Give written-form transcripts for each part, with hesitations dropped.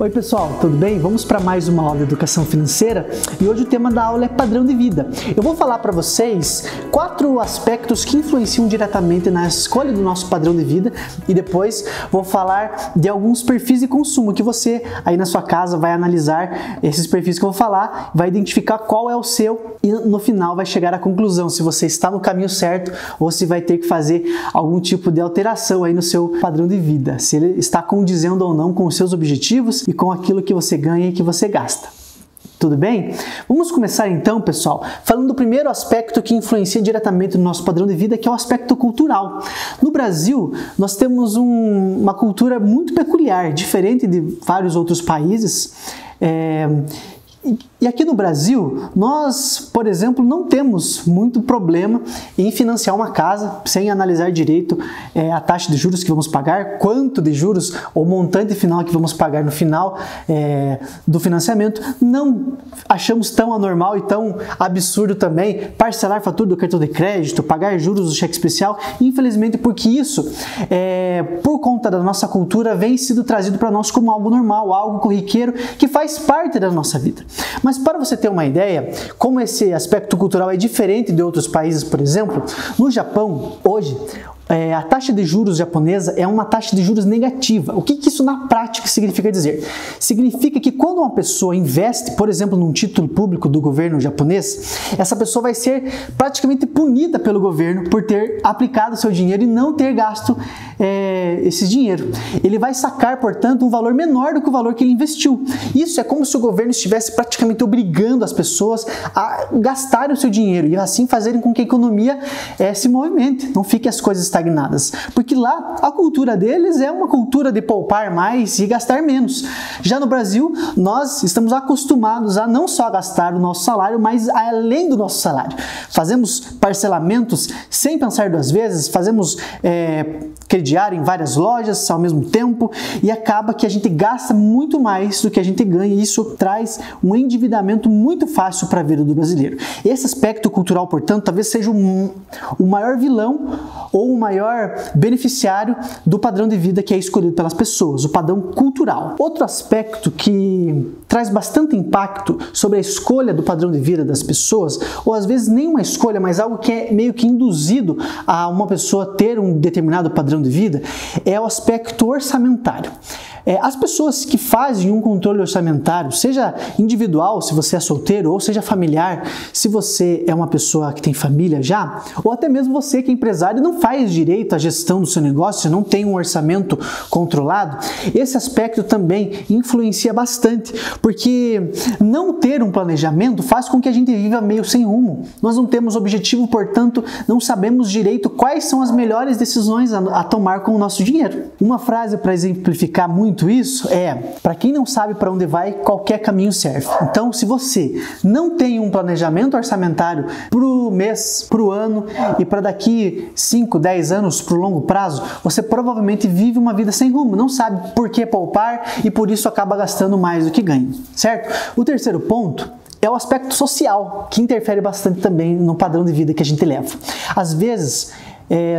Oi pessoal, tudo bem? Vamos para mais uma aula de educação financeira e hoje o tema da aula é padrão de vida. Eu vou falar para vocês 4 aspectos que influenciam diretamente na escolha do nosso padrão de vida e depois vou falar de alguns perfis de consumo que você aí na sua casa vai analisar esses perfis que eu vou falar, vai identificar qual é o seu e no final vai chegar à conclusão se você está no caminho certo ou se vai ter que fazer algum tipo de alteração aí no seu padrão de vida, se ele está condizendo ou não com os seus objetivos e com aquilo que você ganha e que você gasta. Tudo bem? Vamos começar então, pessoal, falando do primeiro aspecto que influencia diretamente no nosso padrão de vida, que é o aspecto cultural. No Brasil, nós temos uma cultura muito peculiar, diferente de vários outros países. E aqui no Brasil, nós, por exemplo, não temos muito problema em financiar uma casa sem analisar direito a taxa de juros que vamos pagar, quanto de juros ou montante final que vamos pagar no final do financiamento. Não achamos tão anormal e tão absurdo também parcelar a fatura do cartão de crédito, pagar juros do cheque especial, infelizmente porque isso, por conta da nossa cultura, vem sido trazido para nós como algo normal, algo corriqueiro que faz parte da nossa vida. Mas para você ter uma ideia, como esse aspecto cultural é diferente de outros países, por exemplo, no Japão, hoje, a taxa de juros japonesa é uma taxa de juros negativa. O que isso na prática significa dizer? Significa que quando uma pessoa investe, por exemplo, num título público do governo japonês, essa pessoa vai ser praticamente punida pelo governo por ter aplicado seu dinheiro e não ter gasto esse dinheiro. Ele vai sacar, portanto, um valor menor do que o valor que ele investiu. Isso é como se o governo estivesse praticamente obrigando as pessoas a gastarem o seu dinheiro e assim fazerem com que a economia se movimente, não fique as coisas estagnadas, porque lá a cultura deles é uma cultura de poupar mais e gastar menos. Já no Brasil, nós estamos acostumados a não só gastar o nosso salário, mas além do nosso salário. Fazemos parcelamentos sem pensar 2 vezes, fazemos crediário em várias lojas ao mesmo tempo e acaba que a gente gasta muito mais do que a gente ganha e isso traz um endividamento muito fácil para a vida do brasileiro. Esse aspecto cultural, portanto, talvez seja o maior vilão ou o maior beneficiário do padrão de vida que é escolhido pelas pessoas, o padrão cultural. Outro aspecto que traz bastante impacto sobre a escolha do padrão de vida das pessoas, ou às vezes nem uma escolha, mas algo que é meio que induzido a uma pessoa ter um determinado padrão de vida, é o aspecto orçamentário. As pessoas que fazem um controle orçamentário, seja individual, se você é solteiro, ou seja familiar, se você é uma pessoa que tem família já, ou até mesmo você que é empresário e não faz direito à gestão do seu negócio, não tem um orçamento controlado, esse aspecto também influencia bastante, porque não ter um planejamento faz com que a gente viva meio sem rumo. Nós não temos objetivo, portanto, não sabemos direito quais são as melhores decisões a tomar com o nosso dinheiro. Uma frase para exemplificar muito isso para quem não sabe para onde vai, qualquer caminho serve. Então, se você não tem um planejamento orçamentário para o mês, para o ano e para daqui 5, 10 anos, para o longo prazo, você provavelmente vive uma vida sem rumo, não sabe por que poupar e por isso acaba gastando mais do que ganha, certo? O terceiro ponto é o aspecto social, que interfere bastante também no padrão de vida que a gente leva. Às vezes,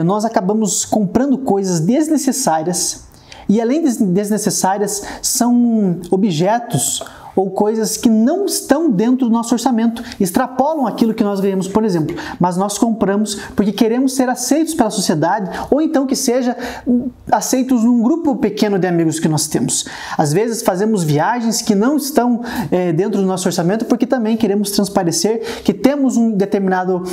nós acabamos comprando coisas desnecessárias e além de desnecessárias, são objetos ou coisas que não estão dentro do nosso orçamento, extrapolam aquilo que nós ganhamos, por exemplo, mas nós compramos porque queremos ser aceitos pela sociedade ou então que seja aceitos num grupo pequeno de amigos que nós temos. Às vezes fazemos viagens que não estão dentro do nosso orçamento porque também queremos transparecer que temos um determinado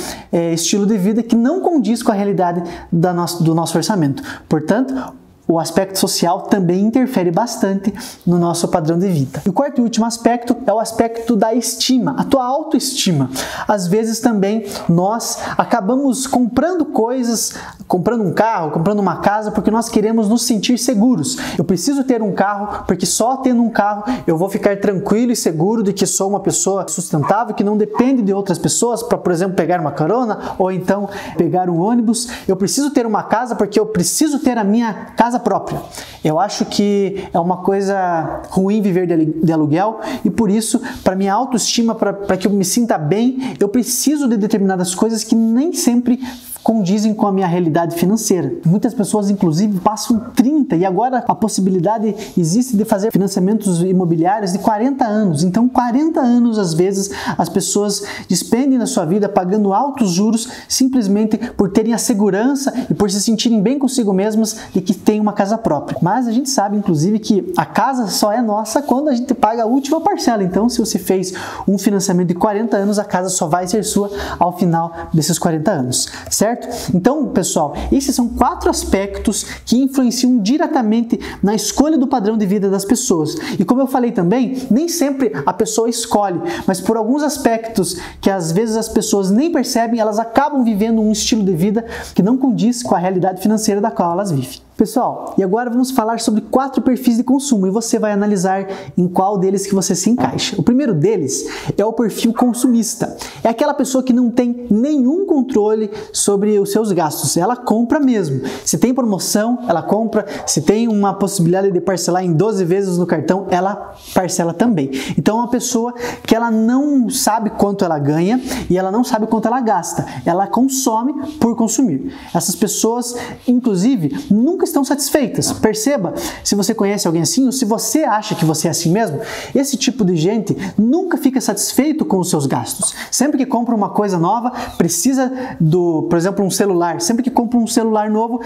estilo de vida que não condiz com a realidade do nosso orçamento. Portanto, o aspecto social também interfere bastante no nosso padrão de vida. E o quarto e último aspecto é o aspecto da estima, a tua autoestima. Às vezes também nós acabamos comprando coisas, comprando um carro, comprando uma casa, porque nós queremos nos sentir seguros. Eu preciso ter um carro, porque só tendo um carro eu vou ficar tranquilo e seguro de que sou uma pessoa sustentável, que não depende de outras pessoas para, por exemplo, pegar uma carona ou então pegar um ônibus. Eu preciso ter uma casa porque eu preciso ter a minha casa própria. Eu acho que é uma coisa ruim viver de aluguel e por isso, para minha autoestima, para que eu me sinta bem, eu preciso de determinadas coisas que nem sempre condizem com a minha realidade financeira. Muitas pessoas, inclusive, passam 30 e agora a possibilidade existe de fazer financiamentos imobiliários de 40 anos. Então, 40 anos, às vezes, as pessoas despendem na sua vida pagando altos juros simplesmente por terem a segurança e por se sentirem bem consigo mesmas de que tem uma casa própria. Mas a gente sabe, inclusive, que a casa só é nossa quando a gente paga a última parcela. Então, se você fez um financiamento de 40 anos, a casa só vai ser sua ao final desses 40 anos, certo? Então, pessoal, esses são 4 aspectos que influenciam diretamente na escolha do padrão de vida das pessoas. E como eu falei também, nem sempre a pessoa escolhe, mas por alguns aspectos que às vezes as pessoas nem percebem, elas acabam vivendo um estilo de vida que não condiz com a realidade financeira da qual elas vivem. Pessoal, e agora vamos falar sobre 4 perfis de consumo e você vai analisar em qual deles que você se encaixa. O primeiro deles é o perfil consumista. É aquela pessoa que não tem nenhum controle sobre os seus gastos. Ela compra mesmo. Se tem promoção, ela compra. Se tem uma possibilidade de parcelar em 12 vezes no cartão, ela parcela também. Então é uma pessoa que ela não sabe quanto ela ganha e ela não sabe quanto ela gasta. Ela consome por consumir. Essas pessoas, inclusive, nunca estão satisfeitas. Perceba, se você conhece alguém assim ou se você acha que você é assim mesmo, esse tipo de gente nunca fica satisfeito com os seus gastos. Sempre que compra uma coisa nova, precisa por exemplo, um celular. Sempre que compra um celular novo,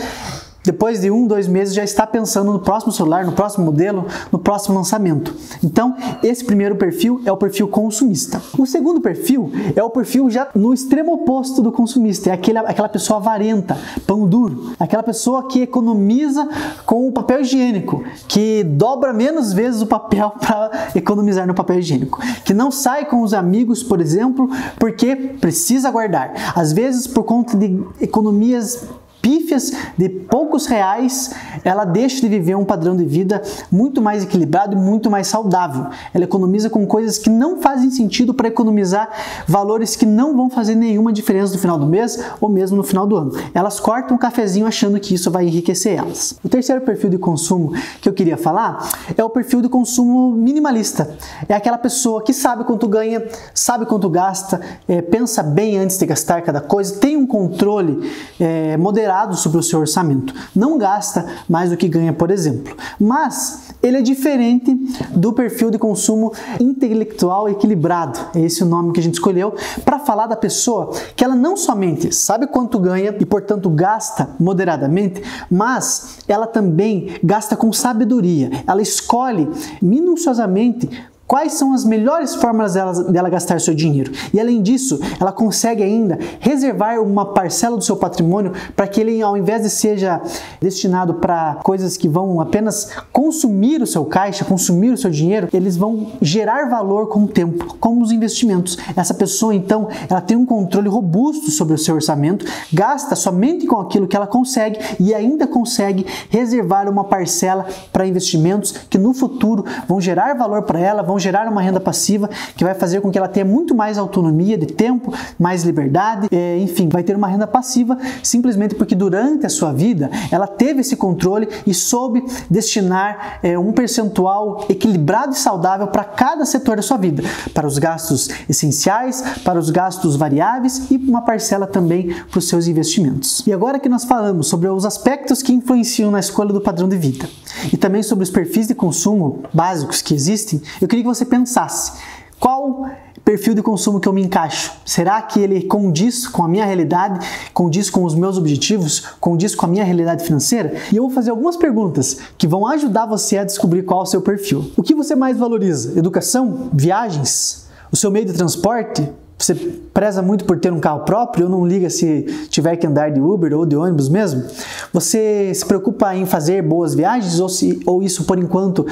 depois de 1, 2 meses já está pensando no próximo celular, no próximo modelo, no próximo lançamento. Então, esse primeiro perfil é o perfil consumista. O segundo perfil é o perfil já no extremo oposto do consumista. É aquela pessoa avarenta, pão duro. Aquela pessoa que economiza com o papel higiênico, que dobra menos vezes o papel para economizar no papel higiênico. Que não sai com os amigos, por exemplo, porque precisa guardar. Às vezes, por conta de economias pífias de poucos reais, ela deixa de viver um padrão de vida muito mais equilibrado e muito mais saudável. Ela economiza com coisas que não fazem sentido para economizar valores que não vão fazer nenhuma diferença no final do mês ou mesmo no final do ano. Elas cortam um cafezinho achando que isso vai enriquecer elas. O terceiro perfil de consumo que eu queria falar é o perfil de consumo minimalista. É aquela pessoa que sabe quanto ganha, sabe quanto gasta, pensa bem antes de gastar cada coisa, tem um controle moderado sobre o seu orçamento. Não gasta mais do que ganha, por exemplo. Mas ele é diferente do perfil de consumo intelectual equilibrado. É esse o nome que a gente escolheu para falar da pessoa que ela não somente sabe quanto ganha e, portanto, gasta moderadamente, mas ela também gasta com sabedoria. Ela escolhe minuciosamente quais são as melhores formas dela gastar seu dinheiro. E além disso, ela consegue ainda reservar uma parcela do seu patrimônio para que ele, ao invés de seja destinado para coisas que vão apenas consumir o seu caixa, consumir o seu dinheiro, eles vão gerar valor com o tempo, como os investimentos. Essa pessoa, então, ela tem um controle robusto sobre o seu orçamento, gasta somente com aquilo que ela consegue e ainda consegue reservar uma parcela para investimentos que no futuro vão gerar valor para ela, vão gerar uma renda passiva que vai fazer com que ela tenha muito mais autonomia de tempo, mais liberdade, enfim, vai ter uma renda passiva simplesmente porque durante a sua vida ela teve esse controle e soube destinar um percentual equilibrado e saudável para cada setor da sua vida, para os gastos essenciais, para os gastos variáveis e uma parcela também para os seus investimentos. E agora que nós falamos sobre os aspectos que influenciam na escolha do padrão de vida e também sobre os perfis de consumo básicos que existem, eu queria que você pensasse, qual perfil de consumo que eu me encaixo? Será que ele condiz com a minha realidade, condiz com os meus objetivos, condiz com a minha realidade financeira? E eu vou fazer algumas perguntas que vão ajudar você a descobrir qual é o seu perfil. O que você mais valoriza? Educação? Viagens? O seu meio de transporte? Você preza muito por ter um carro próprio ou não liga se tiver que andar de Uber ou de ônibus mesmo? Você se preocupa em fazer boas viagens ou isso, por enquanto,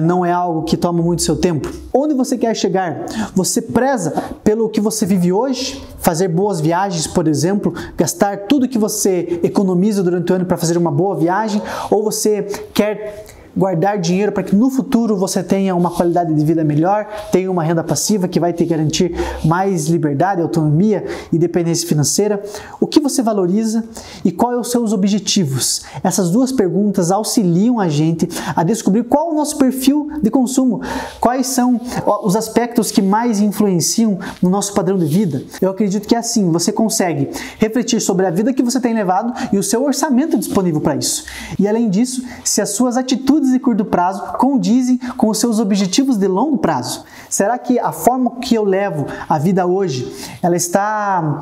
não é algo que toma muito seu tempo? Onde você quer chegar? Você preza pelo que você vive hoje? Fazer boas viagens, por exemplo, gastar tudo que você economiza durante o ano para fazer uma boa viagem? Ou você quer guardar dinheiro para que no futuro você tenha uma qualidade de vida melhor, tenha uma renda passiva que vai te garantir mais liberdade, autonomia e dependência financeira? O que você valoriza e quais são os seus objetivos? Essas duas perguntas auxiliam a gente a descobrir qual é o nosso perfil de consumo, quais são os aspectos que mais influenciam no nosso padrão de vida. Eu acredito que assim você consegue refletir sobre a vida que você tem levado e o seu orçamento disponível para isso. E além disso, se as suas atitudes de curto prazo condizem com os seus objetivos de longo prazo. Será que a forma que eu levo a vida hoje, ela está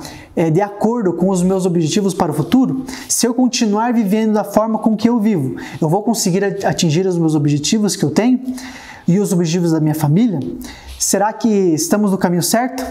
de acordo com os meus objetivos para o futuro? Se eu continuar vivendo da forma com que eu vivo, eu vou conseguir atingir os meus objetivos que eu tenho e os objetivos da minha família? Será que estamos no caminho certo?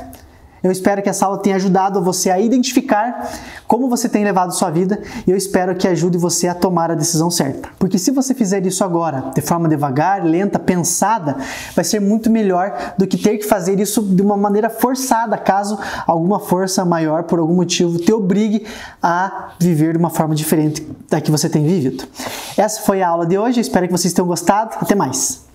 Eu espero que essa aula tenha ajudado você a identificar como você tem levado sua vida e eu espero que ajude você a tomar a decisão certa. Porque se você fizer isso agora, de forma devagar, lenta, pensada, vai ser muito melhor do que ter que fazer isso de uma maneira forçada, caso alguma força maior, por algum motivo, te obrigue a viver de uma forma diferente da que você tem vivido. Essa foi a aula de hoje, espero que vocês tenham gostado. Até mais!